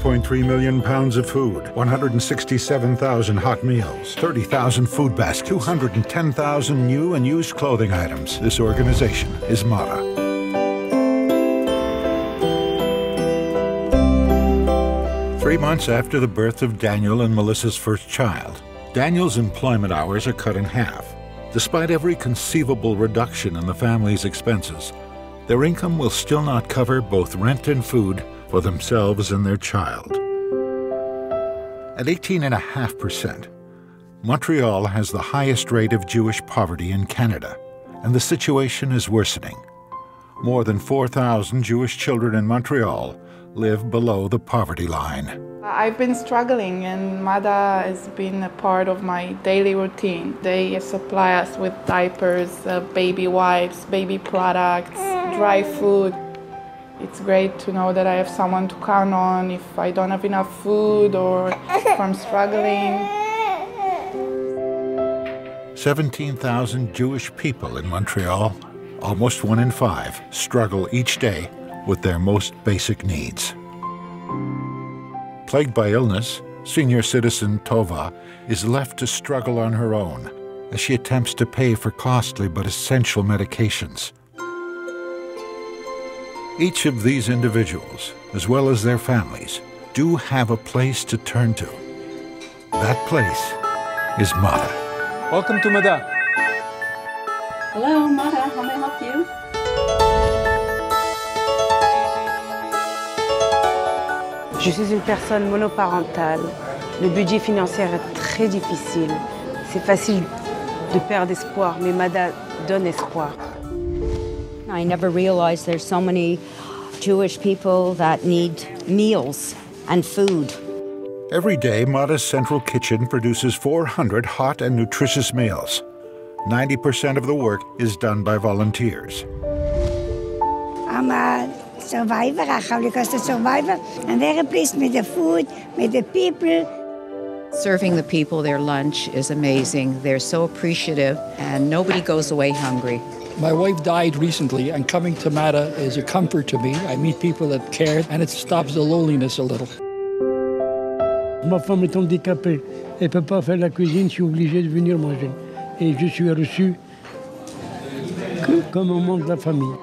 5.3 million pounds of food, 167,000 hot meals, 30,000 food baskets, 210,000 new and used clothing items. This organization is Mada. Three months after the birth of Daniel and Melissa's first child, Daniel's employment hours are cut in half. Despite every conceivable reduction in the family's expenses, their income will still not cover both rent and food for themselves and their child. At 18.5%, Montreal has the highest rate of Jewish poverty in Canada, and the situation is worsening. More than 4,000 Jewish children in Montreal live below the poverty line. I've been struggling, and Mada has been a part of my daily routine. They supply us with diapers, baby wipes, baby products, dry food. It's great to know that I have someone to count on if I don't have enough food or if I'm struggling. 17,000 Jewish people in Montreal, almost 1 in 5, struggle each day with their most basic needs. Plagued by illness, senior citizen Tova is left to struggle on her own as she attempts to pay for costly but essential medications. Each of these individuals, as well as their families, do have a place to turn to. That place is Mada. Welcome to Mada. Hello, Mada. How may I help you? Je suis une personne monoparentale. Le budget financier est très difficile. C'est facile de perdre espoir, mais Mada donne espoir. I never realized there's so many Jewish people that need meals and food. Every day, Mada's central kitchen produces 400 hot and nutritious meals. 90% of the work is done by volunteers. I'm a survivor, a Holocaust survivor, and very pleased with the food, with the people. Serving the people their lunch is amazing. They're so appreciative, and nobody goes away hungry. My wife died recently, and coming to Mada is a comfort to me. I meet people that care, and it stops the loneliness a little. Ma femme est handicapée. Elle ne peut pas faire la cuisine, je suis obligé de venir manger. Et je suis reçu comme un membre de la famille.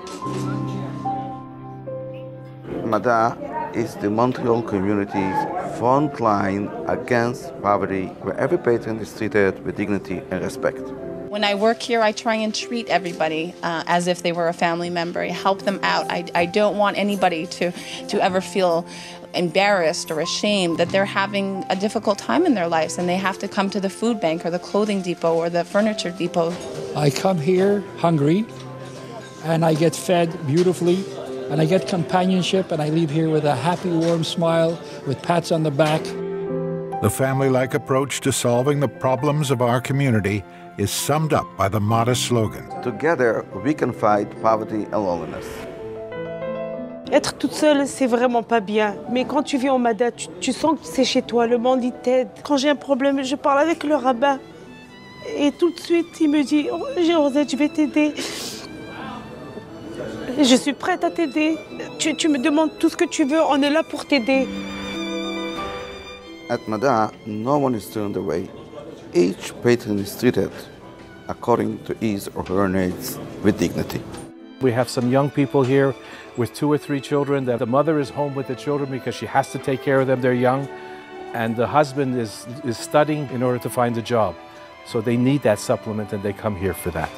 Mada is the Montreal community's front line against poverty, where every patient is treated with dignity and respect. When I work here, I try and treat everybody as if they were a family member. I help them out. I don't want anybody to ever feel embarrassed or ashamed that they're having a difficult time in their lives and they have to come to the food bank or the clothing depot or the furniture depot. I come here hungry, and I get fed beautifully, and I get companionship, and I leave here with a happy, warm smile, with pats on the back. The family-like approach to solving the problems of our community is summed up by the Mada slogan. Together, we can fight poverty and loneliness. Être toute seule, c'est vraiment pas bien. Mais quand tu viens au Mada, tu sens que c'est chez toi, le monde, il t'aide. Quand j'ai un problème, je parle avec le rabbin. Et tout de suite, il me dit, oh, Josette, je vais t'aider. Je suis prête à t'aider. Tu me demandes tout ce que tu veux, on est là pour t'aider. At Mada, no one is turned away. Each patient is treated according to his or her needs with dignity. We have some young people here with 2 or 3 children. That the mother is home with the children because she has to take care of them, they're young. And the husband is studying in order to find a job. So they need that supplement, and they come here for that.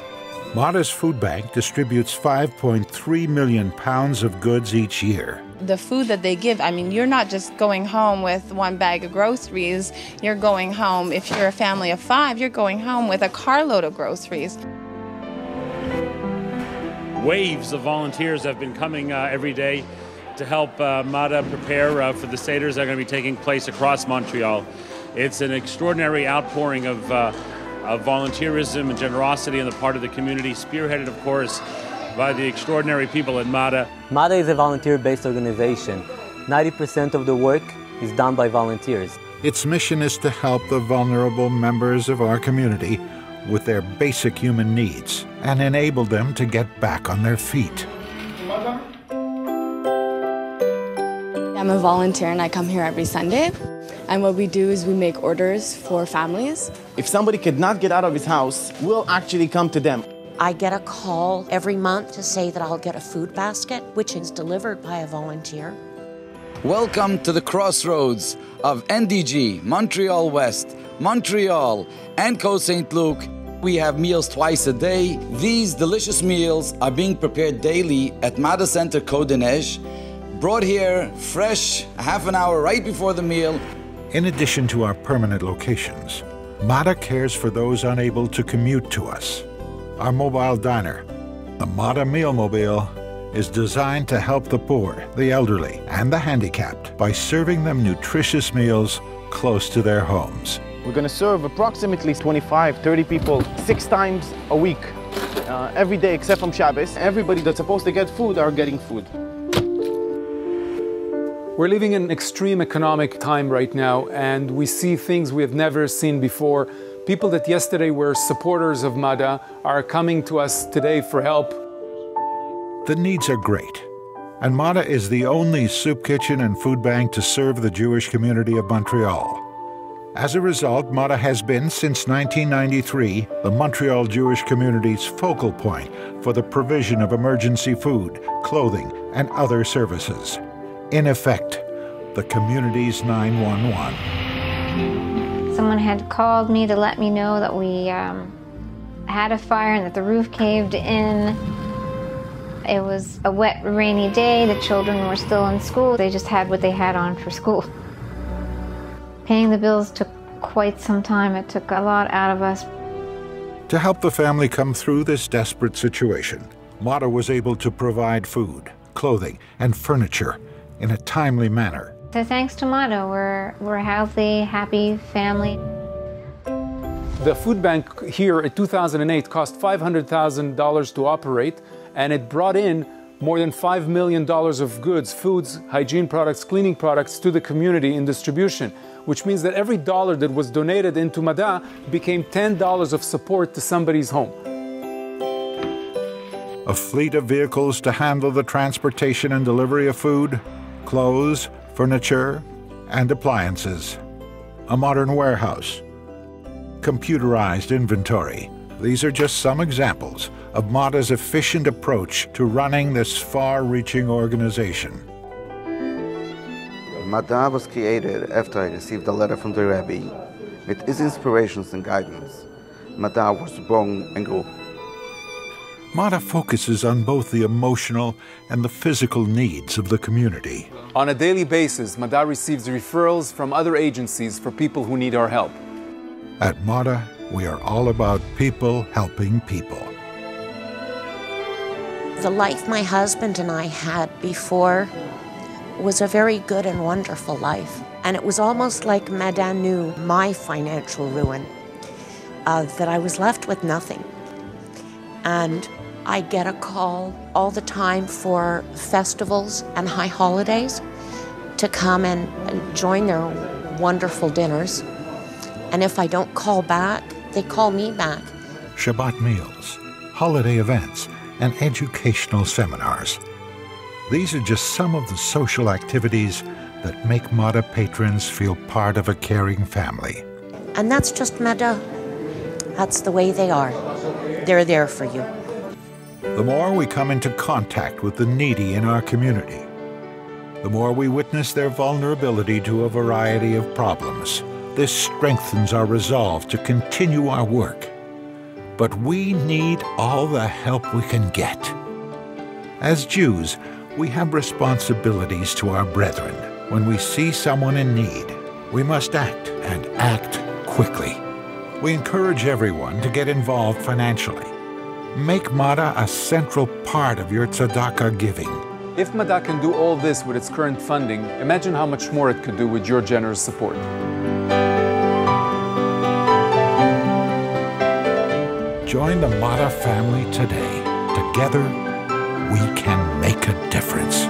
Mada's food bank distributes 5.3 million pounds of goods each year. The food that they give, I mean, you're not just going home with 1 bag of groceries. You're going home, if you're a family of 5, you're going home with a carload of groceries. Waves of volunteers have been coming every day to help Mada prepare for the Seders that are going to be taking place across Montreal. It's an extraordinary outpouring of volunteerism and generosity on the part of the community, spearheaded, of course, by the extraordinary people at Mada. Mada is a volunteer-based organization. 90% of the work is done by volunteers. Its mission is to help the vulnerable members of our community with their basic human needs and enable them to get back on their feet. I'm a volunteer and I come here every Sunday. And what we do is we make orders for families. If somebody could not get out of his house, we'll actually come to them. I get a call every month to say that I'll get a food basket, which is delivered by a volunteer. Welcome to the crossroads of NDG, Montreal West, Montreal, and Côte Saint-Luc. We have meals twice a day. These delicious meals are being prepared daily at Mada Center Côte des Neiges, brought here fresh, a half an hour right before the meal. In addition to our permanent locations, Mada cares for those unable to commute to us. Our mobile diner, the Mada Meal Mobile, is designed to help the poor, the elderly, and the handicapped by serving them nutritious meals close to their homes. We're going to serve approximately 25, 30 people 6 times a week, every day except from Shabbos. Everybody that's supposed to get food are getting food. We're living in an extreme economic time right now, and we see things we have never seen before. People that yesterday were supporters of Mada are coming to us today for help. The needs are great, and Mada is the only soup kitchen and food bank to serve the Jewish community of Montreal. As a result, Mada has been, since 1993, the Montreal Jewish community's focal point for the provision of emergency food, clothing, and other services. In effect, the community's 911. Someone had called me to let me know that we had a fire and that the roof caved in. It was a wet, rainy day. The children were still in school. They just had what they had on for school. Paying the bills took quite some time. It took a lot out of us. To help the family come through this desperate situation, Mada was able to provide food, clothing, and furniture in a timely manner. So thanks to Mada, we're a healthy, happy family. The food bank here in 2008 cost $500,000 to operate, and it brought in more than $5 million of goods, foods, hygiene products, cleaning products to the community in distribution, which means that every dollar that was donated into Mada became $10 of support to somebody's home. A fleet of vehicles to handle the transportation and delivery of food, clothes, furniture, and appliances. A modern warehouse. Computerized inventory. These are just some examples of Mada's efficient approach to running this far-reaching organization. Mada was created after I received a letter from the Rebbe with his inspirations and guidance. Mada was born and grew. Mada focuses on both the emotional and the physical needs of the community. On a daily basis, Mada receives referrals from other agencies for people who need our help. At Mada, we are all about people helping people. The life my husband and I had before was a very good and wonderful life. And it was almost like Mada knew my financial ruin, that I was left with nothing. And I get a call all the time for festivals and high holidays to come and join their wonderful dinners. And if I don't call back, they call me back. Shabbat meals, holiday events, and educational seminars. These are just some of the social activities that make Mada patrons feel part of a caring family. And that's just Mada. That's the way they are. They're there for you. The more we come into contact with the needy in our community, the more we witness their vulnerability to a variety of problems. This strengthens our resolve to continue our work. But we need all the help we can get. As Jews, we have responsibilities to our brethren. When we see someone in need, we must act, and act quickly. We encourage everyone to get involved financially. Make Mada a central part of your tzedakah giving. If Mada can do all this with its current funding, imagine how much more it could do with your generous support. Join the Mada family today. Together, we can make a difference.